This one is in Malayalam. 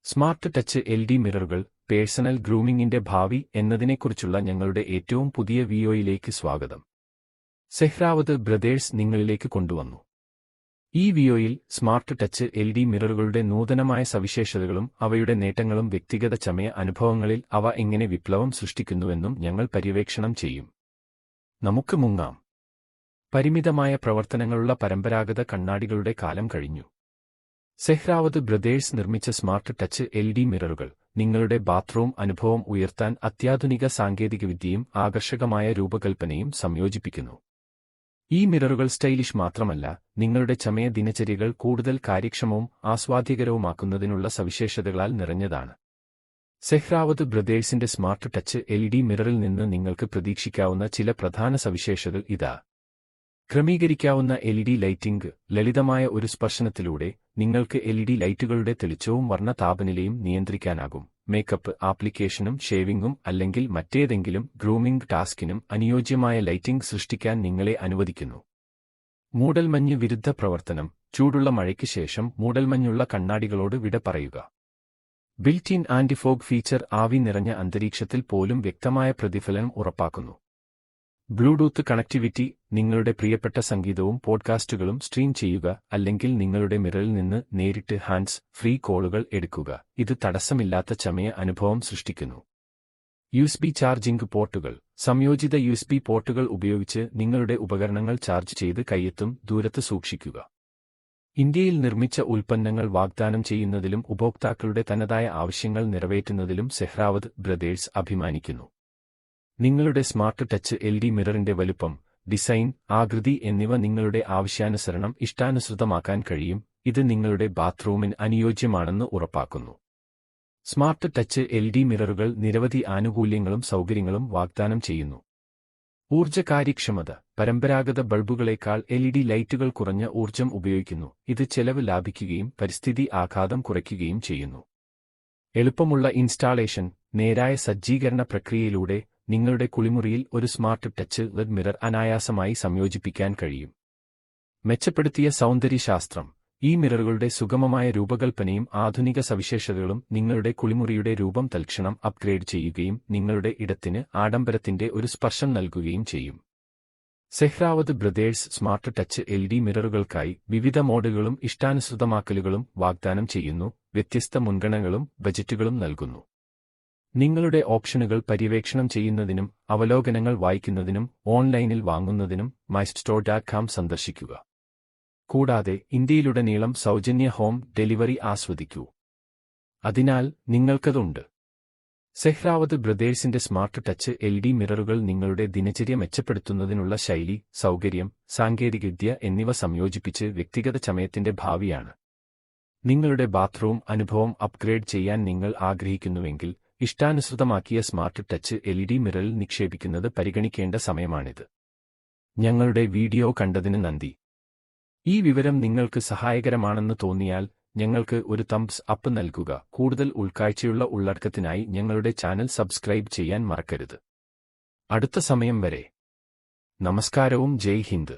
സ്മാർട്ട് ടച്ച് എൽഇഡി മിററുകൾ, പേഴ്സണൽ ഗ്രൂമിംഗിന്റെ ഭാവി എന്നതിനെക്കുറിച്ചുള്ള ഞങ്ങളുടെ ഏറ്റവും പുതിയ വീഡിയോയിലേക്ക് സ്വാഗതം. സെഹ്രാവത് ബ്രദേഴ്സ് നിങ്ങളിലേക്ക് കൊണ്ടുവന്നു. ഈ വീഡിയോയിൽ സ്മാർട്ട് ടച്ച് എൽഇഡി മിററുകളുടെ നൂതനമായ സവിശേഷതകളും അവയുടെ നേട്ടങ്ങളും വ്യക്തിഗത ചമയ അനുഭവങ്ങളിൽ അവ എങ്ങനെ വിപ്ലവം സൃഷ്ടിക്കുന്നുവെന്നും ഞങ്ങൾ പര്യവേക്ഷണം ചെയ്യും. നമുക്ക് മുങ്ങാം. പരിമിതമായ പ്രവർത്തനങ്ങളുള്ള പരമ്പരാഗത കണ്ണാടികളുടെ കാലം കഴിഞ്ഞു. സെഹ്രാവത് ബ്രദേഴ്സ് നിർമ്മിച്ച സ്മാർട്ട് ടച്ച് എൽഇഡി മിററുകൾ നിങ്ങളുടെ ബാത്റൂം അനുഭവം ഉയർത്താൻ അത്യാധുനിക സാങ്കേതികവിദ്യയും ആകർഷകമായ രൂപകൽപ്പനയും സംയോജിപ്പിക്കുന്നു. ഈ മിററുകൾ സ്റ്റൈലിഷ് മാത്രമല്ല, നിങ്ങളുടെ ചമയ ദിനചര്യകൾ കൂടുതൽ കാര്യക്ഷമവും ആസ്വാദ്യകരവുമാക്കുന്നതിനുള്ള സവിശേഷതകളാൽ നിറഞ്ഞതാണ്. സെഹ്രാവത് ബ്രദേഴ്സിന്റെ സ്മാർട്ട് ടച്ച് എൽഇഡി മിററിൽ നിന്ന് നിങ്ങൾക്ക് പ്രതീക്ഷിക്കാവുന്ന ചില പ്രധാന സവിശേഷതകൾ ഇതാ. ക്രമീകരിക്കാവുന്ന എൽഇഡി ലൈറ്റിംഗ്. ലളിതമായ ഒരു സ്പർശനത്തിലൂടെ നിങ്ങൾക്ക് എൽഇഡി ലൈറ്റുകളുടെ തെളിച്ചവും വർണ്ണ താപനിലയും നിയന്ത്രിക്കാനാകും. മേക്കപ്പ് ആപ്ലിക്കേഷനും ഷേവിംഗും അല്ലെങ്കിൽ മറ്റേതെങ്കിലും ഗ്രൂമിംഗ് ടാസ്കിനും അനുയോജ്യമായ ലൈറ്റിംഗ് സൃഷ്ടിക്കാൻ നിങ്ങളെ അനുവദിക്കുന്നു. മൂടൽമഞ്ഞ് വിരുദ്ധ പ്രവർത്തനം. ചൂടുള്ള മഴയ്ക്ക് ശേഷം മൂടൽമഞ്ഞുള്ള കണ്ണാടികളോട് വിട പറയുക. Built in antifog feature. ആവി നിറഞ്ഞ അന്തരീക്ഷത്തിൽ പോലും വ്യക്തമായ പ്രതിഫലനം ഉറപ്പാക്കുന്നു. Bluetooth connectivity. നിങ്ങളുടെ പ്രിയപ്പെട്ട സംഗീതവും പോഡ്കാസ്റ്റുകളും സ്ട്രീം ചെയ്യുക അല്ലെങ്കിൽ നിങ്ങളുടെ മിററിൽ നിന്ന് നേരിട്ട് ഹാൻഡ്സ് ഫ്രീ കോളുകൾ എടുക്കുക. ഇത് തടസ്സമില്ലാത്ത ചമയ അനുഭവം സൃഷ്ടിക്കുന്നു. യുഎസ്ബി ചാർജിംഗ് പോർട്ടുകൾ. സംയോജിത യുഎസ്ബി പോർട്ടുകൾ ഉപയോഗിച്ച് നിങ്ങളുടെ ഉപകരണങ്ങൾ ചാർജ് ചെയ്ത് കയ്യെത്തും ദൂരത്ത് സൂക്ഷിക്കുക. ഇന്ത്യയിൽ നിർമ്മിച്ച ഉൽപ്പന്നങ്ങൾ വാഗ്ദാനം ചെയ്യുന്നതിലും ഉപഭോക്താക്കളുടെ തനതായ ആവശ്യങ്ങൾ നിറവേറ്റുന്നതിലും സെഹ്രാവത് ബ്രദേഴ്സ് അഭിമാനിക്കുന്നു. നിങ്ങളുടെ സ്മാർട്ട് ടച്ച് എൽഇഡി മിററിന്റെ വലുപ്പം, ഡിസൈൻ, ആകൃതി എന്നിവ നിങ്ങളുടെ ആവശ്യാനുസരണം ഇഷ്ടാനുസൃതമാക്കാൻ കഴിയും. ഇത് നിങ്ങളുടെ ബാത്റൂമിന് അനുയോജ്യമാണെന്ന് ഉറപ്പാക്കുന്നു. സ്മാർട്ട് ടച്ച് എൽഇഡി മിററുകൾ നിരവധി ആനുകൂല്യങ്ങളും സൗകര്യങ്ങളും വാഗ്ദാനം ചെയ്യുന്നു. ഊർജ്ജ കാര്യക്ഷമത. പരമ്പരാഗത ബൾബുകളേക്കാൾ എൽഇഡി ലൈറ്റുകൾ കുറഞ്ഞ ഊർജ്ജം ഉപയോഗിക്കുന്നു. ഇത് ചെലവ് ലാഭിക്കുകയും പരിസ്ഥിതി ആഘാതം കുറയ്ക്കുകയും ചെയ്യുന്നു. എളുപ്പമുള്ള ഇൻസ്റ്റാളേഷൻ. നേരായ സജ്ജീകരണ പ്രക്രിയയിലൂടെ നിങ്ങളുടെ കുളിമുറിയിൽ ഒരു സ്മാർട്ട് ടച്ച് എൽഇഡി മിറർ അനായാസമായി സംയോജിപ്പിക്കാൻ കഴിയും. മെച്ചപ്പെടുത്തിയ സൗന്ദര്യശാസ്ത്രം. ഈ മിററുകളുടെ സുഗമമായ രൂപകൽപ്പനയും ആധുനിക സവിശേഷതകളും നിങ്ങളുടെ കുളിമുറിയുടെ രൂപം തൽക്ഷണം അപ്ഗ്രേഡ് ചെയ്യുകയും നിങ്ങളുടെ ഇടത്തിന് ആഡംബരത്തിന്റെ ഒരു സ്പർശം നൽകുകയും ചെയ്യും. Sehrawat brothers smart touch LED മിററുകൾക്കായി വിവിധ മോഡലുകളും ഇഷ്ടാനുസൃതമാക്കലുകളും വാഗ്ദാനം ചെയ്യുന്നു. വ്യത്യസ്ത മുൻഗണനകളും ബജറ്റുകളും നൽകുന്നു. നിങ്ങളുടെ ഓപ്ഷനുകൾ പര്യവേക്ഷണം ചെയ്യുന്നതിനും അവലോകനങ്ങൾ വായിക്കുന്നതിനും ഓൺലൈനിൽ വാങ്ങുന്നതിനും mystore.com സന്ദർശിക്കുക. കൂടാതെ ഇന്ത്യയിലുടനീളം സൗജന്യ ഹോം ഡെലിവറി ആസ്വദിക്കൂ. അതിനാൽ നിങ്ങൾക്കതുണ്ട്. സെഹ്രാവത് ബ്രദേഴ്സിന്റെ സ്മാർട്ട് ടച്ച് എൽഇഡി മിററുകൾ നിങ്ങളുടെ ദിനചര്യ മെച്ചപ്പെടുത്തുന്നതിനുള്ള ശൈലി, സൗകര്യം, സാങ്കേതികവിദ്യ എന്നിവ സംയോജിപ്പിച്ച് വ്യക്തിഗത ചമയത്തിന്റെ ഭാവിയാണ്. നിങ്ങളുടെ ബാത്റൂം അനുഭവം അപ്ഗ്രേഡ് ചെയ്യാൻ നിങ്ങൾ ആഗ്രഹിക്കുന്നുവെങ്കിൽ ഇഷ്ടാനുസൃതമാക്കിയ സ്മാർട്ട് ടച്ച് എൽഇഡി മിററിൽ നിക്ഷേപിക്കുന്നത് പരിഗണിക്കേണ്ട സമയമാണിത്. ഞങ്ങളുടെ വീഡിയോ കണ്ടതിന് നന്ദി. ഈ വിവരം നിങ്ങൾക്ക് സഹായകരമാണെന്ന് തോന്നിയാൽ ഞങ്ങൾക്ക് ഒരു തംബ്സ് അപ്പ് നൽകുക. കൂടുതൽ ഉൾക്കാഴ്ചയുള്ള ഉള്ളടക്കത്തിനായി ഞങ്ങളുടെ ചാനൽ സബ്സ്ക്രൈബ് ചെയ്യാൻ മറക്കരുത്. അടുത്ത സമയം വരെ നമസ്കാരവും ജയ് ഹിന്ദ്.